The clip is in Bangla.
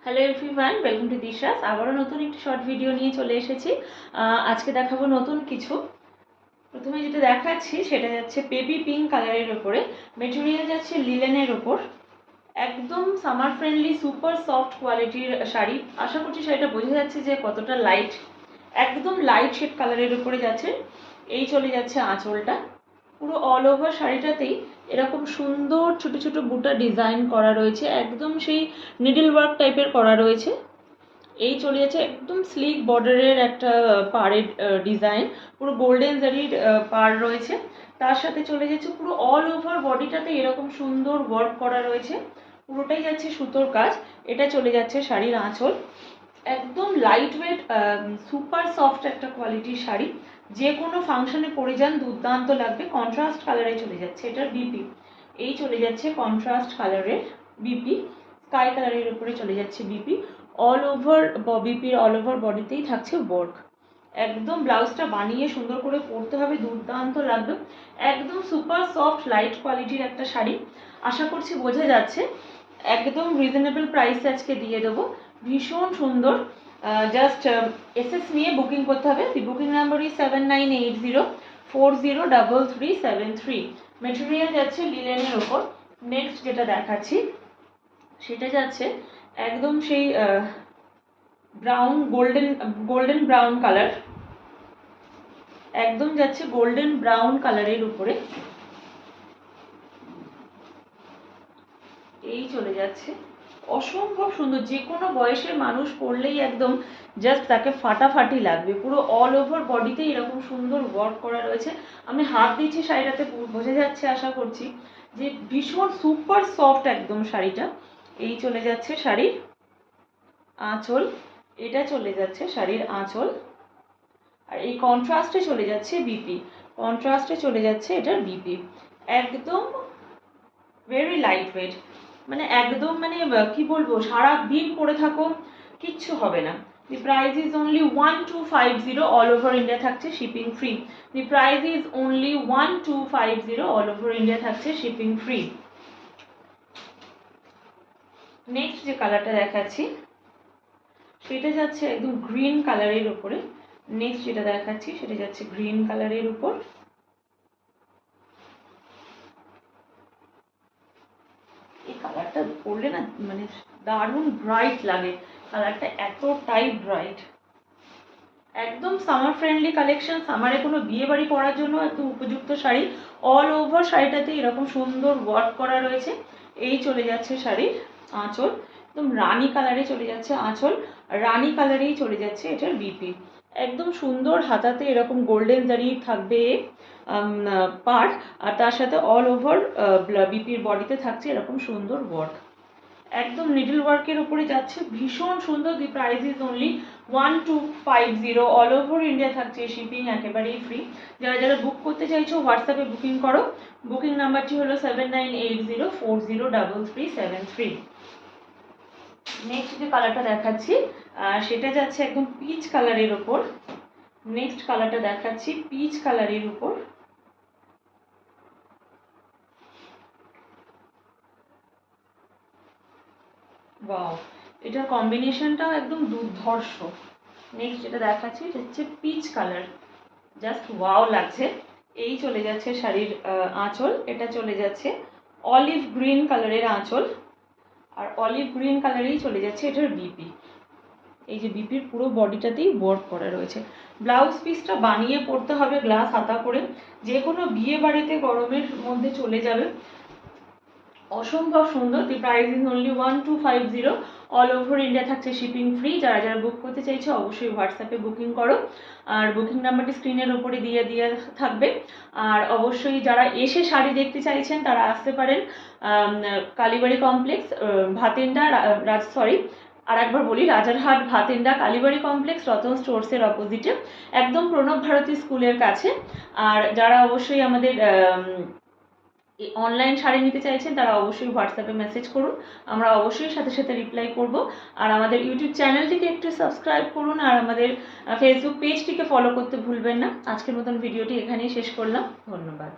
Hello everyone, welcome to দিশাস। আবারও নতুন একটি শর্ট ভিডিও নিয়ে চলে এসেছি। আজকে দেখাবো নতুন কিছু। প্রথমে যেটা দেখাচ্ছি সেটা যাচ্ছে বেবি পিঙ্ক কালারের ওপরে, মেটেরিয়াল যাচ্ছে লিলেনের ওপর। একদম সামার ফ্রেন্ডলি সুপার সফট কোয়ালিটির শাড়ি। আশা করছি শাড়িটা বোঝা যাচ্ছে যে কতটা লাইট, একদম লাইট শেড কালারের ওপরে যাচ্ছে। এই চলে যাচ্ছে আঁচলটা। পুরো অল ওভার শাড়িটাতেই এরকম সুন্দর ছোট ছোট বুটা ডিজাইন করা রয়েছে, একদম সেই নিডল ওয়ার্ক টাইপের করা রয়েছে। এই চলে যাচ্ছে একদম স্লিক বর্ডারের একটা পাড়ের ডিজাইন, পুরো গোল্ডেন জারির পাড় রয়েছে। তার সাথে চলে যাচ্ছে পুরো অল ওভার বডিটাতে এরকম সুন্দর ওয়ার্ক করা রয়েছে, পুরোটাই যাচ্ছে সুতোর কাজ। এটা চলে যাচ্ছে শাড়ির আঁচল। একদম লাইট ওয়েট সুপার সফট একটা কোয়ালিটির শাড়ি, যে কোনো ফাংশনে পরে যান দুর্দান্ত লাগবে। কন্ট্রাস্ট কালারে চলে যাচ্ছে এটার বিপি। এই চলে যাচ্ছে কন্ট্রাস্ট কালারের বিপি, স্কাই কালারের উপরে চলে যাচ্ছে বিপি। অল ওভার বিপির অল ওভার বডিতেই থাকছে ওয়ার্ক। একদম ব্লাউজটা বানিয়ে সুন্দর করে পরতে হবে, দুর্দান্ত লাগবে। একদম সুপার সফট লাইট কোয়ালিটির একটা শাড়ি। আশা করছি বোঝা যাচ্ছে। একদম রিজনেবল প্রাইসে আজকে দিয়ে দেবো, ভীষণ সুন্দর। জাস্ট এসএস নিয়ে বুকিং করতে হবে। দি বুকিং নাম্বার ইজ 7980403373। মেটেরিয়াল যাচ্ছে লিলেনের ওপর। নেক্সট যেটা দেখাচ্ছি সেটা যাচ্ছে একদম সেই ব্রাউন গোল্ডেন ব্রাউন কালার, একদম যাচ্ছে গোল্ডেন ব্রাউন কালারের উপরে। এই চলে যাচ্ছে অসম্ভব সুন্দর, যে কোনো বয়সের মানুষ পরলেই একদম জাস্ট তাকে ফাটাফাটি লাগবে। পুরো অল ওভার বডিতে এরকম সুন্দর ওয়ার্ক করা রয়েছে। আমি হাত দিচ্ছি শাড়িটাতে, বোঝা যাচ্ছে আশা করছি যে ভীষণ সুপার সফট একদম শাড়িটা। এই চলে যাচ্ছে শাড়ির আঁচল, এটা চলে যাচ্ছে শাড়ির আঁচল। আর এই কন্ট্রাস্টে চলে যাচ্ছে বিপি, কন্ট্রাস্টে চলে যাচ্ছে এটার বিপি। একদম ভেরি লাইট ওয়েট, মানে একদম মানে কি বলবো, সারা দিন পরে থাকো কিচ্ছু হবে না। The price is only 1250, all over India থাকছে shipping free. The price is only 1250, all over India থাকছে শিপিং ফ্রি। নেক্সট যে কালারটা দেখাচ্ছি সেটা যাচ্ছে একদম গ্রিন কালারের উপরে। নেক্সট যেটা দেখাচ্ছি সেটা যাচ্ছে গ্রিন কালারের উপর। এই কালারটা পরলে না মানে দারুণ ব্রাইট লাগে, কালারটা এতটাই ব্রাইট। একদম সামার ফ্রেন্ডলি কালেকশন, সামারে কোনো বিয়ে বাড়ি পরার জন্য একদম উপযুক্ত শাড়ি। অল ওভার শাড়িটাতে এরকম সুন্দর ওয়ার্ক করা রয়েছে। এই চলে যাচ্ছে শাড়ির আঁচল, একদম রানী কালারে চলে যাচ্ছে আঁচল, রানী কালারেই চলে যাচ্ছে এটার বিপি। একদম সুন্দর হাতাতে এরকম গোল্ডেন জারি থাকবে পাড়, আর তার সাথে অল ওভার বিপির বডিতে থাকছে এরকম সুন্দর ওয়ার্ক। একদম নিডল ওয়ার্কের উপরে যাচ্ছে, ভীষণ সুন্দর। দি price is only 1250, all over India থাকছে শিপিং একেবারেই ফ্রি। যারা যারা বুক করতে চাইছো হোয়াটসঅ্যাপে বুকিং করো। বুকিং নাম্বারটি হলো 7980403373। নেক্সট যে কালারটা দেখাচ্ছি সেটা যাচ্ছে একদম পিচ কালারের ওপর। নেক্সট কালারটা দেখাচ্ছি পিচ কালারের উপর। ওয়াও, এটার কম্বিনেশনটাও একদম দুর্ধর্ষ। নেক্সট যেটা দেখাচ্ছি এটা হচ্ছে পিচ কালার, জাস্ট ওয়াও লাগছে। এই চলে যাচ্ছে শাড়ির আঁচল, এটা চলে যাচ্ছে অলিভ গ্রিন কালারের আঁচল, আর অলিভ গ্রিন কালারেই চলে যাচ্ছে এটার বিপি। এই যে বিপির পুরো বডিটাতেই ওয়ার্ক করা রয়েছে। ব্লাউজ পিসটা বানিয়ে পরতে হবে গ্লাস হাতা করে, যে কোনো বিয়ে বাড়িতে গরমের মধ্যে চলে যাবে, অসম্ভব সুন্দর। দি price is only 1250, all over India থাকছে শিপিং ফ্রি। যারা যারা বুক করতে চাইছো অবশ্যই হোয়াটসঅ্যাপে বুকিং করো, আর বুকিং নাম্বারটি স্ক্রিনের ওপরে দিয়ে থাকবে। আর অবশ্যই যারা এসে শাড়ি দেখতে চাইছেন তারা আসতে পারেন কালীবাড়ি কমপ্লেক্স, ভাতেন্ডা আর একবার বলি, রাজারহাট ভাতেন্ডা কালীবাড়ি কমপ্লেক্স, রতন স্টোর্সের অপোজিটে, একদম প্রণব ভারতী স্কুলের কাছে। আর যারা অবশ্যই আমাদের অনলাইন শাড়ি নিতে চাইছেন তারা অবশ্যই হোয়াটসঅ্যাপে মেসেজ করুন, আমরা অবশ্যই সাথে সাথে রিপ্লাই করব। আর আমাদের ইউটিউব চ্যানেলটিকে একটু সাবস্ক্রাইব করুন, আর আমাদের ফেসবুক পেজটিকে ফলো করতে ভুলবেন না। আজকের মতন ভিডিওটি এখানেই শেষ করলাম, ধন্যবাদ।